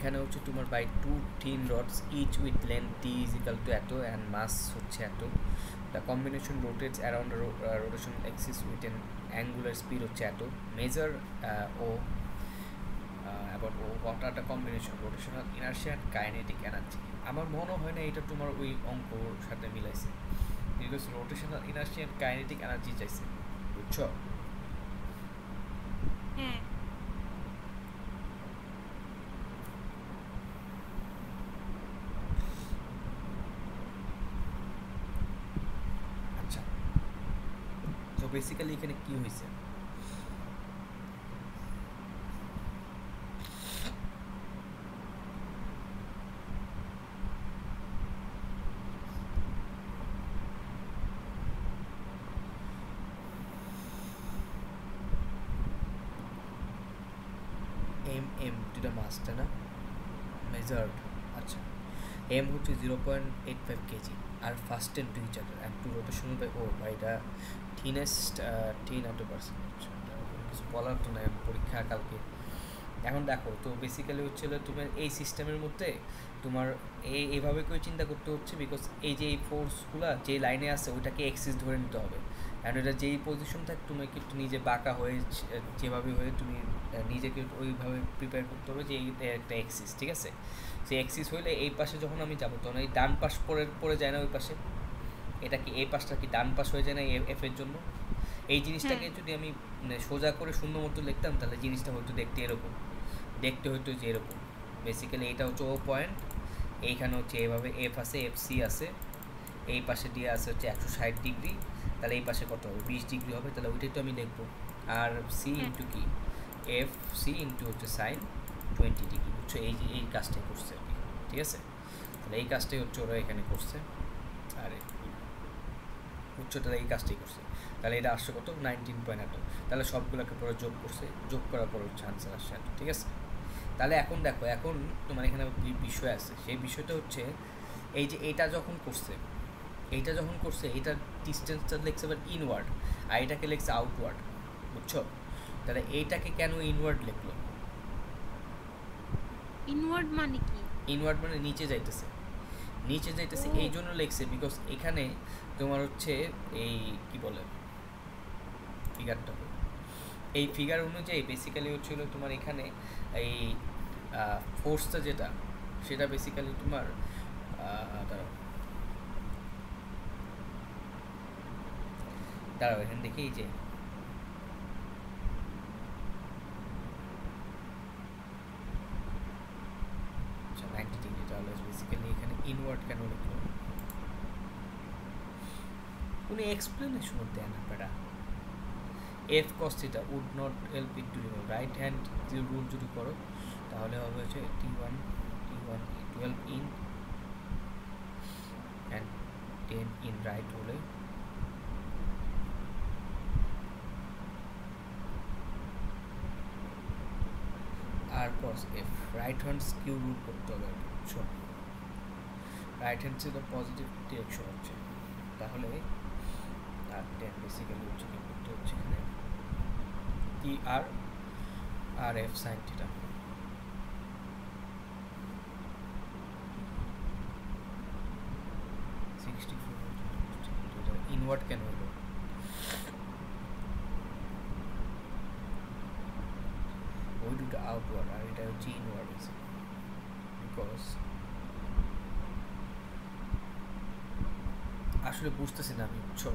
এখানে হচ্ছে তোমার by two thin rods each with length টি ইজ ইকাল টু এত অ্যান্ড মাস হচ্ছে এত, the combination rotates around rotation axis with an angular speed হচ্ছে এত, মেজার ও about O what are the combination rotational inertia and kinetic energy. আমার মনে হয় না এটা তোমার ওই অঙ্কর সাথে মিলাইছে, because rotational inertia and kinetic energy চাইছে, বুঝছো? হ্যাঁ। আচ্ছা, তো বেসিক্যালি এখানে কি হয়েছে, এম টু দ্য মাস, তাই না, মেজার্ড। আচ্ছা, এম হচ্ছে 0.85 কেজি আর fasten to each other and to rotational by O by the thinnest thin outer person. কিছু বলার তো নাই, পরীক্ষা কালকে। এখন দেখো তো বেসিক্যালি হচ্ছিল তোমার এই সিস্টেমের মধ্যে তোমার এইভাবে করে চিন্তা করতে হচ্ছে, বিকজ এই যে এই ফোর্সগুলো যে লাইনে আছে ওইটাকে এক্সিস ধরে নিতে হবে, অ্যান্ড ওটা যেই পজিশন থাকে তোমাকে একটু নিজে বাঁকা হয়ে যেভাবে হয়ে তুমি নিজেকে ওইভাবে প্রিপেয়ার করতে হবে যে এইটা একটা এক্সিস, ঠিক আছে? সেই এক্সিস হইলে এই পাশে যখন আমি যাবো তখন এই ডান পাশ পরে যায় না ওই পাশে, এটা কি এই পাশটা কি ডান পাশ হয়ে যায় না এফ এর জন্য? এই হ্যাঁ। জিনিসটাকে যদি আমি সোজা করে শূন্য মতো লিখতাম তাহলে জিনিসটা হয়তো দেখতে এরকম, দেখতে হয়তো যে এরকম। বেসিক্যালি এটা হচ্ছে ও পয়েন্ট, এইখানে হচ্ছে এইভাবে এফ আছে, এফ সি আছে, এই পাশে দিয়ে আছে হচ্ছে 160 ডিগ্রি, তাহলে এই পাশে কত হবে, 20 ডিগ্রি হবে, তাহলে ওইটাই তো আমি লিখবো। আর সি হ্যাঁ। ইন্টু কি, এফ সি ইন্টু হচ্ছে সাইন 20 ডিগ্রি, বুঝছো? এই কাজটাই করছে আর কি, ঠিক আছে? তাহলে এই কাজটাই হচ্ছে ওরা এখানে করছে, আর উচ্চতার এই কাজটাই করছে। তাহলে এটা আসছে কত, 19 এত, তাহলে সবগুলোকে পরে যোগ করছে, যোগ করার পর হচ্ছে আনসার আসছে এত, ঠিক আছে? তাহলে এখন দেখো, এখন তোমার এখানে বিষয় আছে, সেই বিষয়টা হচ্ছে এই যে এইটা যখন করছে, এইটার ডিস্টেন্সটা লিখছে এবার ইনওয়ার্ড, আর এটাকে লিখছে আউটওয়ার্ড, বুঝছো? তাহলে এইটাকে কেন ইনওয়ার্ড লিখলো? ইনওয়ার্ড মানে কি? ইনওয়ার্ড মানে নিচে যাইতেছে, ও। এই জন্য লিখছে বিকজ এখানে তোমার হচ্ছে এই কি বলে ফিগারটা, এই ফিগার অনুযায়ী বেসিক্যালি হচ্ছিল তোমার এখানে এই ফোর্সটা যেটা, সেটা বেসিক্যালি তোমার দাঁড়াও দাঁড়াও এখানে দেখি, এই যে আচ্ছা 90 ডিগ্রি, তাহলে বেসিক্যালি এখানে ইনওয়ার্ড কেন লিখলো, উনি এক্সপ্লেনেশন দেয় না বেটা। F cos theta would not help it to remove, right hand rule যদি করো তাহলে হবে হচ্ছে T one 12 in and 10 in right হলে আর cos F, right hand skew rule করতে হবে, বুঝছো? রাইট হ্যান্ড ছিল পজিটিভ ডিরেকশন হচ্ছে, তাহলে আর 10 বেসিক্যালি হচ্ছে কি করতে হচ্ছে এখানে টি আর আর এফ সাইন থিটা, ইনওয়ার্ড কেন হলো, ওই দুটো আউটওয়ার্ড আর এটা হচ্ছে ইনওয়ার্ড হয়েছে, বিকজ আসলে বুঝতেছি না আমি, বুঝছো?